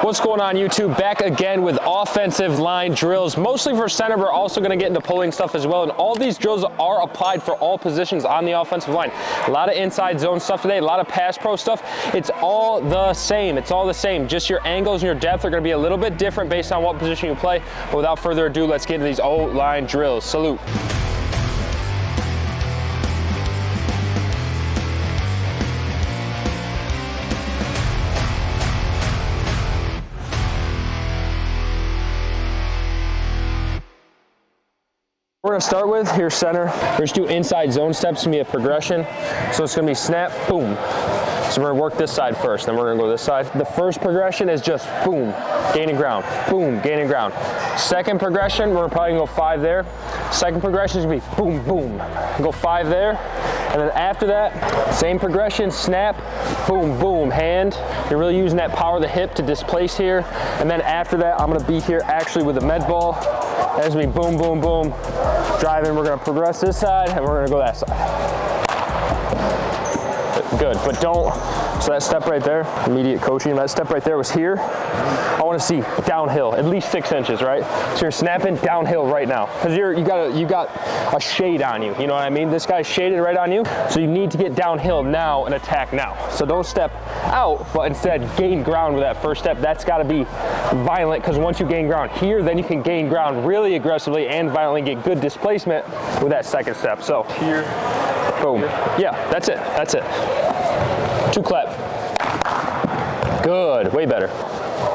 What's going on, YouTube? Back again with offensive line drills, mostly for center. We're also going to get into pulling stuff as well, and all these drills are applied for all positions on the offensive line. A lot of inside zone stuff today, a lot of pass pro stuff. It's all the same. It's all the same. Just your angles and your depth are going to be a little bit different based on what position you play. But without further ado, let's get into these O-line drills. Salute. We're gonna start with, here's center. We're just do inside zone steps, it's gonna be a progression. So it's gonna be snap, boom. So we're gonna work this side first, then we're gonna go this side. The first progression is just boom, gaining ground, boom, gaining ground. Second progression, we're probably gonna go 5 there. Second progression is gonna be boom, boom. Go 5 there. And then after that, same progression, snap, boom, boom, hand. You're really using that power of the hip to displace here. And then after that, I'm gonna be here actually with a med ball. That's gonna be boom, boom, boom. Driving, we're gonna progress this side and we're gonna go that side. Good, but don't, so that step right there, immediate coaching, that step right there was here. I wanna see downhill, at least 6 inches, right? So you're snapping downhill right now, because you got a shade on you, you know what I mean? This guy's shaded right on you, so you need to get downhill now and attack now. So don't step out, but instead gain ground with that first step. That's gotta be violent, because once you gain ground here, then you can gain ground really aggressively and violently get good displacement with that second step. So here, boom. Yeah, that's it, that's it. 2 clap. Good, way better.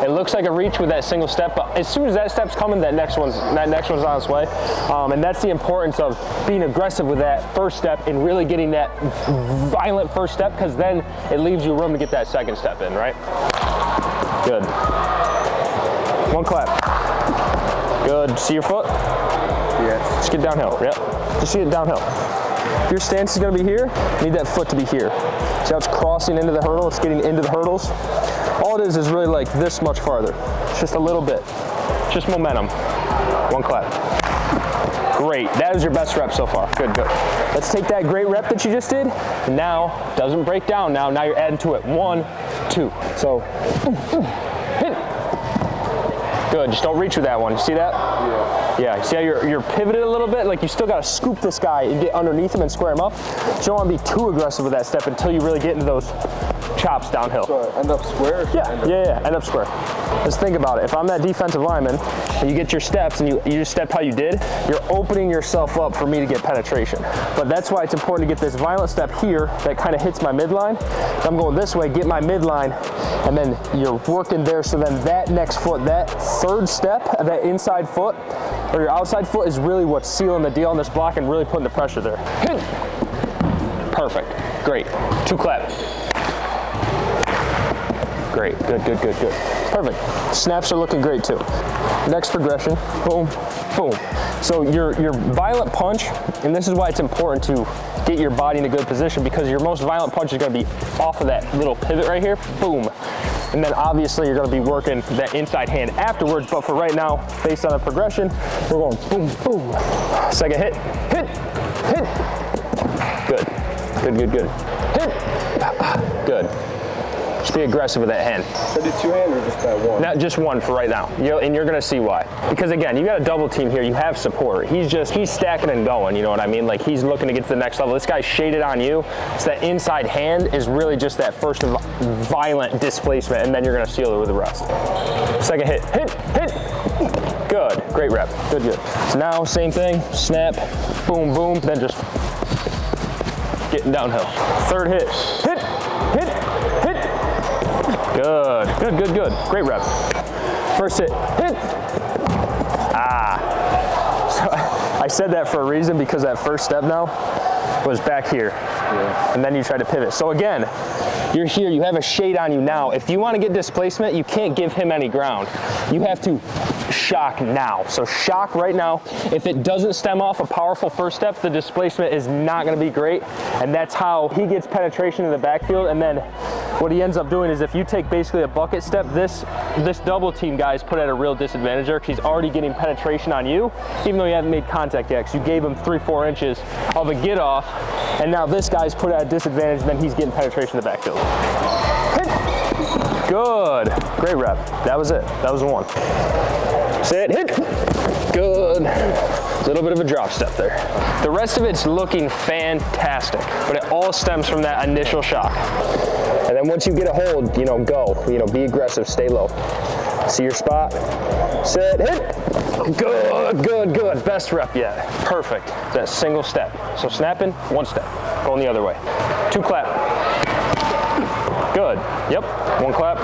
It looks like a reach with that single step, but as soon as that step's coming, that next one's on its way. And that's the importance of being aggressive with that first step and really getting that violent first step, because then it leaves you room to get that second step in, right? Good. 1 clap. Good. See your foot? Yes. Just get downhill. Yep. Just get downhill. If your stance is going to be here, you need that foot to be here. See how it's crossing into the hurdle? It's getting into the hurdles. All it is really like this much farther. It's just a little bit. Just momentum. 1 clap. Great. That is your best rep so far. Good, good. Let's take that great rep that you just did. And now, doesn't break down now. Now you're adding to it. 1, 2. So, hit. Good. Just don't reach with that one. You see that? Yeah. Yeah, you see how you're pivoted a little bit? Like you still got to scoop this guy and get underneath him and square him up. So you don't want to be too aggressive with that step until you really get into those chops downhill. So end up square? Yeah, end up square. Just think about it. If I'm that defensive lineman and you get your steps and you just stepped how you did, you're opening yourself up for me to get penetration. But that's why it's important to get this violent step here that kind of hits my midline. So I'm going this way, get my midline, and then you're working there. So then that next foot, that third step, that inside foot, or your outside foot is really what's sealing the deal on this block and really putting the pressure there. Hit. Perfect. Great. 2 clap. Great. Good, good, good, good. Perfect. Snaps are looking great too. Next progression. Boom, boom. So your violent punch, and this is why it's important to get your body in a good position, because your most violent punch is going to be off of that little pivot right here. Boom. And then obviously you're going to be working that inside hand afterwards, but for right now, based on the progression, we're going boom, boom. Second hit, hit, hit. Good, good, good, good. Hit, good. Just be aggressive with that hand. Should I do 2 hand or just that 1? Not just 1 for right now, and you're gonna see why. Because again, you got a double team here, you have support. He's stacking and going, you know what I mean? Like he's looking to get to the next level. This guy's shaded on you. So that inside hand is really just that first violent displacement, and then you're gonna seal it with the rest. Second hit, hit, hit. Good, great rep, good, good. So now, same thing, snap, boom, boom, then just getting downhill. Third hit, hit, hit, hit. Good, good, good, good. Great rep. First hit, hit. So I said that for a reason, because that first step now was back here. Yeah. And then you try to pivot. So again, you're here, you have a shade on you now. If you want to get displacement, you can't give him any ground. You have to shock now. So shock right now. If it doesn't stem off a powerful first step, the displacement is not going to be great. And that's how he gets penetration in the backfield. And then what he ends up doing is, if you take basically a bucket step, this double team guy is put at a real disadvantage there, because he's already getting penetration on you, even though you haven't made contact yet, because you gave him 3-4 inches of a get off, and now this guy's put at a disadvantage, and then he's getting penetration in the backfield. Hit. Good. Great rep. That was it. That was the one. Sit, hit. Good. A little bit of a drop step there. The rest of it's looking fantastic, but it all stems from that initial shock. And then once you get a hold, you know, go. You know, be aggressive, stay low. See your spot. Sit, hit. Good, good, good. Best rep yet. Perfect. That single step. So snapping, one step. Going the other way. 2 clap. Good. Yep. 1 clap.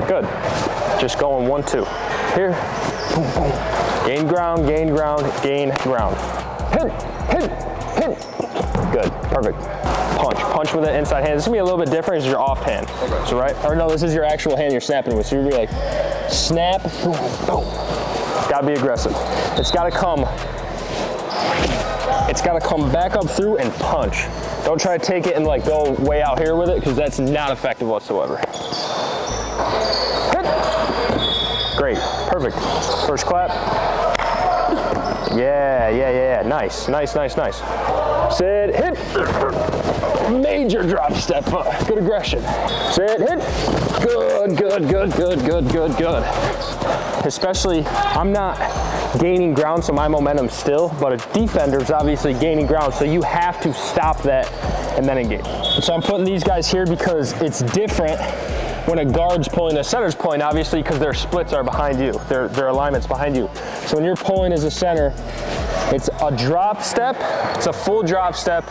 Good. Just going 1, 2. Here. Boom, boom. Gain ground, gain ground, gain ground. Hit, hit, hit. Good. Perfect. Punch. Punch with the inside hand. This is gonna be a little bit different. This is your off hand. Okay. So right, or no, this is your actual hand you're snapping with. So you're gonna be like, snap, boom, boom. Gotta be aggressive. It's gotta come back up through and punch. Don't try to take it and like go way out here with it, because that's not effective whatsoever. Hit. Great, perfect. First clap. Yeah, yeah, yeah, nice, nice, nice, nice. Sit, hit. Major drop step up, good aggression. Sit, hit. Good, good, good, good, good, good, good. Especially, I'm not gaining ground, so my momentum's still, but a defender's obviously gaining ground, so you have to stop that and then engage. So I'm putting these guys here because it's different when a guard's pulling, a center's pulling, obviously, because their splits are behind you, their alignment's behind you. So when you're pulling as a center, it's a drop step, it's a full drop step,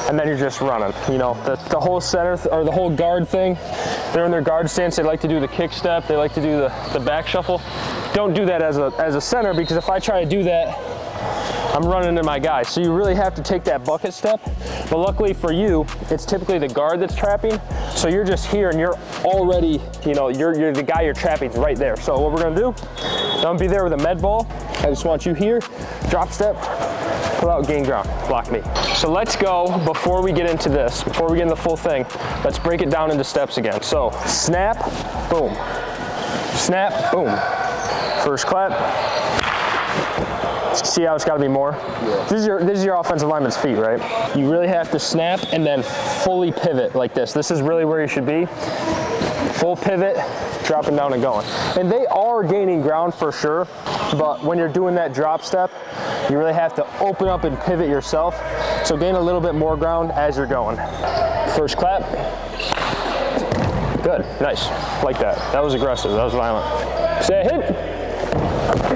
and then you're just running. You know, the whole center, or the whole guard thing, they're in their guard stance, they like to do the kick step, they like to do the back shuffle. Don't do that as a center, because if I try to do that, I'm running into my guy. So you really have to take that bucket step. But luckily for you, it's typically the guard that's trapping. So you're just here and you're already, you know, you're the guy you're trapping right there. So what we're gonna do, I'm gonna be there with a med ball. I just want you here, drop step, pull out, gain ground, block me. So let's go, before we get into this, before we get into the full thing, let's break it down into steps again. So snap, boom, snap, boom. First clap. See how it's got to be more? Yeah. This is your offensive lineman's feet, right? You really have to snap and then fully pivot like this. This is really where you should be. Full pivot, dropping down and going. And they are gaining ground for sure, but when you're doing that drop step, you really have to open up and pivot yourself. So gain a little bit more ground as you're going. First clap. Good, nice, like that. That was aggressive, that was violent. Say hit.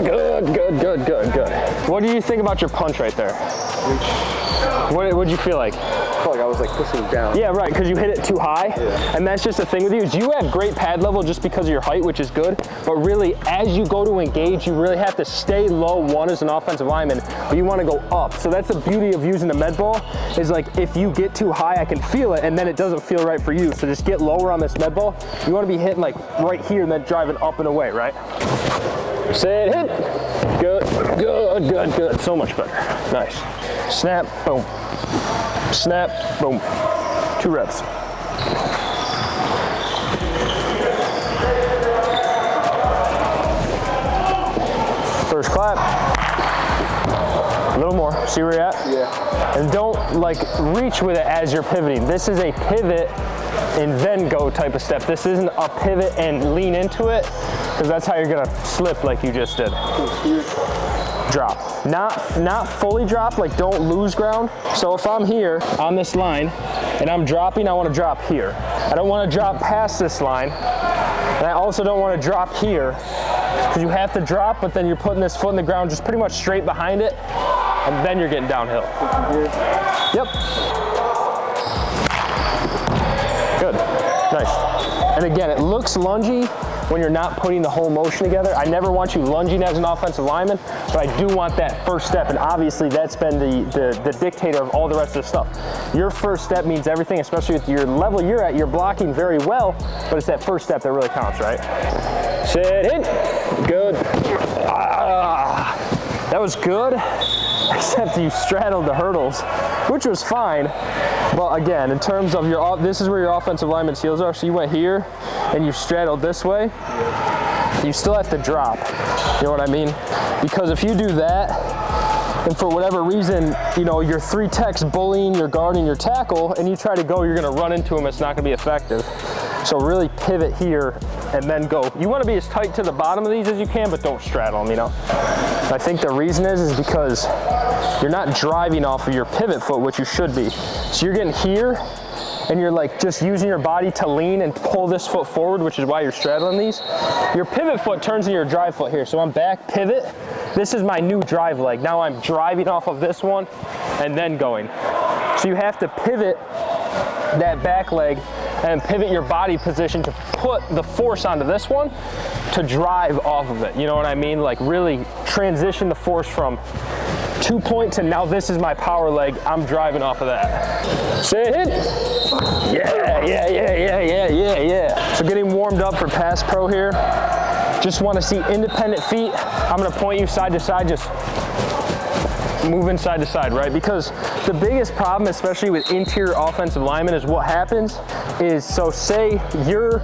Good, good, good, good, good. What do you think about your punch right there? What'd you feel like? I felt like I was like pushing down. Yeah, right, because you hit it too high. Yeah. And that's just the thing with you, is you have great pad level just because of your height, which is good. But really, as you go to engage, you really have to stay low, one, as an offensive lineman, but you want to go up. So that's the beauty of using the med ball, is like, if you get too high, I can feel it, and then it doesn't feel right for you. So just get lower on this med ball. You want to be hitting like right here and then driving up and away, right? Sit, hit. Good, good, good, good. So much better. Nice. Snap, boom. Snap, boom. 2 reps. First clap. A little more. See where you're at? Yeah. And don't like reach with it as you're pivoting. This is a pivot and then go type of step. This isn't a pivot and lean into it, because that's how you're gonna slip like you just did. Drop. Not fully drop, like don't lose ground. So if I'm here on this line and I'm dropping, I want to drop here. I don't want to drop past this line, and I also don't want to drop here, because you have to drop, but then you're putting this foot in the ground just pretty much straight behind it, and then you're getting downhill. Yep. Good. Nice. And again, it looks lungy when you're not putting the whole motion together. I never want you lunging as an offensive lineman, but I do want that first step, and obviously that's been the dictator of all the rest of the stuff. Your first step means everything, especially with your level you're at. You're blocking very well, but it's that first step that really counts, right? Sit, hit. Good. Ah, that was good, except you straddled the hurdles, which was fine. But again, in terms of your, this is where your offensive lineman's heels are. So you went here and you straddled this way. You still have to drop. You know what I mean? Because if you do that, and for whatever reason, you know, your 3 techs bullying your guard and your tackle, and you try to go, you're gonna run into them, it's not gonna be effective. So really pivot here and then go. You want to be as tight to the bottom of these as you can, but don't straddle them, you know. I think the reason is because you're not driving off of your pivot foot, which you should be. So you're getting here and you're like just using your body to lean and pull this foot forward, which is why you're straddling these. Your pivot foot turns into your drive foot here. So I'm back, pivot. This is my new drive leg. Now I'm driving off of this one and then going. So you have to pivot that back leg and pivot your body position to put the force onto this one to drive off of it. You know what I mean? Like really transition the force from 2 point to now this is my power leg. I'm driving off of that. Sit. Yeah. So getting warmed up for pass pro here. Just want to see independent feet. I'm going to point you side to side, just moving side to side, right? Because the biggest problem, especially with interior offensive linemen, is what happens is, so say your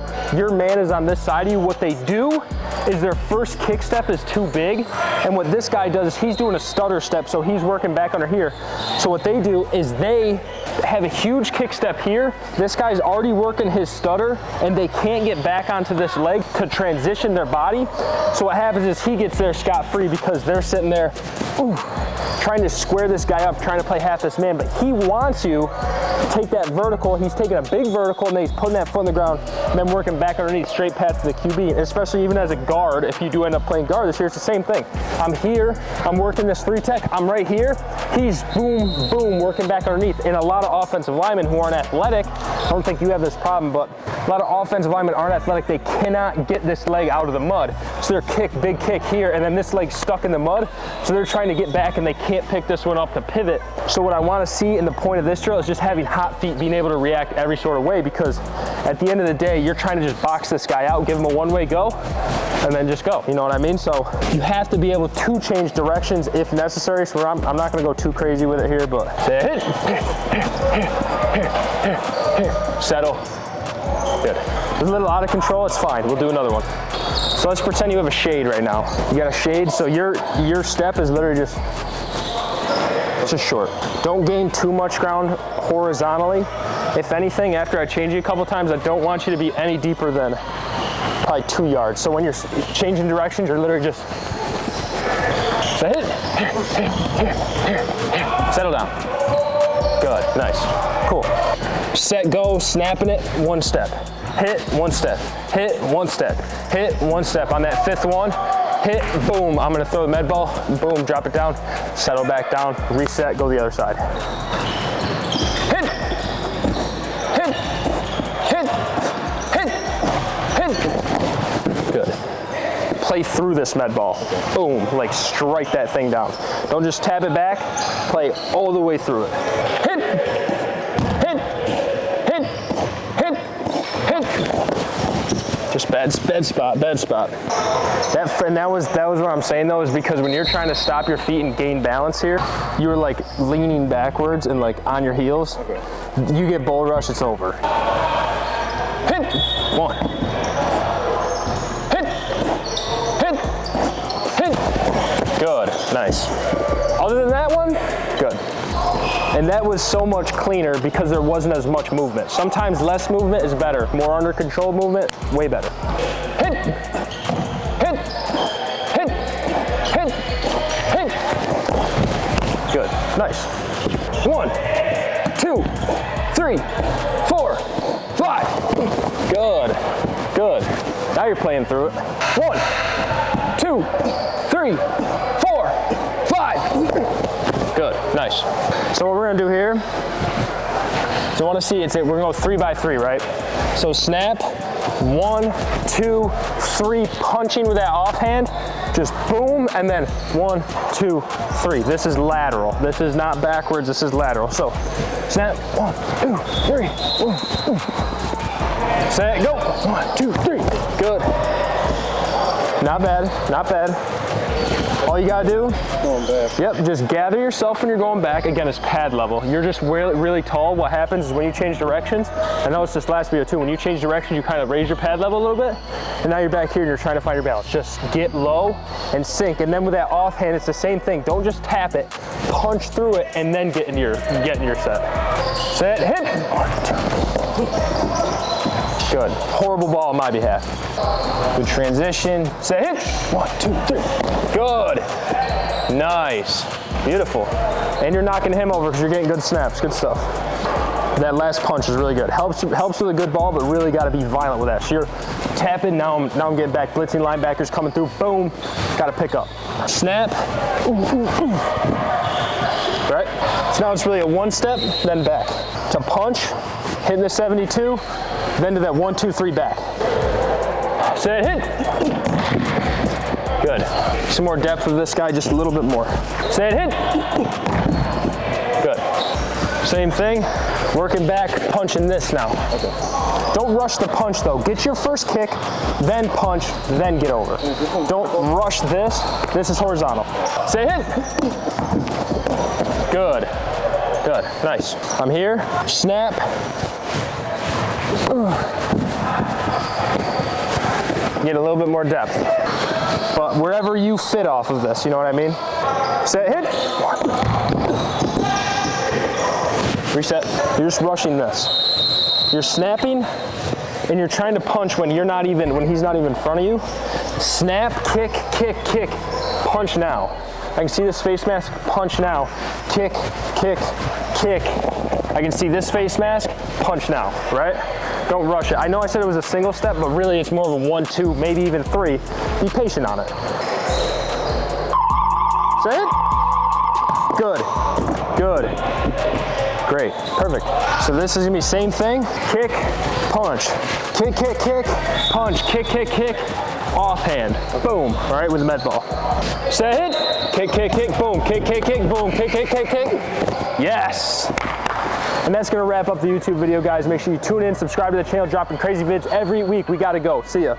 man is on this side of you, what they do is their first kick step is too big, and what this guy does is he's doing a stutter step, so he's working back under here. So what they do is they have a huge kick step here. This guy's already working his stutter, and they can't get back onto this leg to transition their body. So what happens is he gets there scot-free because they're sitting there, trying to square this guy up, trying to play half this man, but he wants you to take that vertical. He's taking a big vertical and then he's putting that foot on the ground and then working back underneath, straight path to the QB. And especially even as a guard, if you do end up playing guard this year, it's the same thing. I'm here, I'm working this 3-tech, I'm right here, he's boom, boom, working back underneath. And a lot of offensive linemen who aren't athletic, I don't think you have this problem, but a lot of offensive linemen aren't athletic, they cannot get this leg out of the mud. So they're big kick here, and then this leg's stuck in the mud, so they're trying to get back and they can't pick this one up to pivot. So what I want to see in the point of this drill is just having hot feet, being able to react every sort of way, because at the end of the day, you're trying to just box this guy out, give him a one-way go, and then just go, you know what I mean? So you have to be able to change directions if necessary. So I'm not going to go too crazy with it here, but hit, settle, good. It's a little out of control, it's fine, we'll do another one. So let's pretend you have a shade right now. You got a shade, so your step is literally just short. Don't gain too much ground horizontally. If anything, after I change you a couple times, I don't want you to be any deeper than probably 2 yards. So when you're changing directions, you're literally just hit, settle down. Good, nice, cool. Set, go, snapping it, one step. Hit, one step, hit, one step, hit, one step. On that fifth one, hit, boom, I'm gonna throw the med ball, boom, drop it down, settle back down, reset, go the other side. Hit, hit, hit, hit, hit. Good. Play through this med ball. Boom, like strike that thing down. Don't just tap it back, play all the way through it. Hit, hit, hit, hit, hit. Just bad spot. That was what I'm saying though, is because when you're trying to stop your feet and gain balance here, you're like leaning backwards and like on your heels. Okay. You get bull rush, it's over. Hit, one. Hit, hit, hit. Good, nice. Other than that one, good. And that was so much cleaner because there wasn't as much movement. Sometimes less movement is better. More under control movement, way better. Hit, hit, hit, hit, hit. Good, nice. 1, 2, 3, 4, 5. Good, good. Now you're playing through it. 1, 2, 3, 4, 5. Good, nice. So what we're gonna do here, so I wanna see, we're gonna go 3 by 3, right? So snap, 1, 2, 3, punching with that offhand, just boom, and then 1, 2, 3. This is lateral. This is not backwards, this is lateral. So snap, 1, 2, 3, set, go, 1, 2, 3, good. Not bad, not bad. All you gotta do, going back. Yep, just gather yourself when you're going back. Again, it's pad level. You're just really, really tall. What happens is when you change directions, I noticed this last video too, when you change directions, you kind of raise your pad level a little bit, and now you're back here and you're trying to find your balance. Just get low and sink. And then with that offhand, it's the same thing. Don't just tap it, punch through it, and then get into your set. Set, hit. 1, 2. Good. Horrible ball on my behalf. Good transition. Say hit. 1, 2, 3. Good. Nice. Beautiful. And you're knocking him over because you're getting good snaps. Good stuff. That last punch is really good. Helps with a good ball, but really got to be violent with that. So you're tapping. Now I'm getting back. Blitzing linebackers coming through. Boom. Got to pick up. Snap. Right? So now it's really a 1 step, then back. To punch, hitting the 72, then to that 1, 2, 3 back. Say hit. Good. Some more depth with this guy, just a little bit more. Say it hit. Good. Same thing, working back, punching this now. Okay. Don't rush the punch though. Get your first kick, then punch, then get over. Don't rush this. This is horizontal. Say hit. Good. Good. Nice. I'm here. Snap. Get a little bit more depth. But wherever you fit off of this, you know what I mean? Set, hit. Reset. You're just rushing this. You're snapping and you're trying to punch when he's not even in front of you. Snap, kick, kick, kick. Punch now. I can see this face mask. Punch now. Kick, kick, kick. I can see this face mask. Punch now, right? Don't rush it. I know I said it was a single step, but really it's more of a 1, 2, maybe even 3. Be patient on it. Say it. Good. Good. Great. Perfect. So this is gonna be same thing. Kick, punch. Kick, kick, kick, punch. Kick, kick, kick. Offhand. Boom. All right, with the med ball. Say it. Kick, kick, kick, boom. Kick, kick, kick, boom. Kick, kick, kick, kick. Yes. And that's gonna wrap up the YouTube video, guys. Make sure you tune in, subscribe to the channel, dropping crazy vids every week. We gotta go. See ya.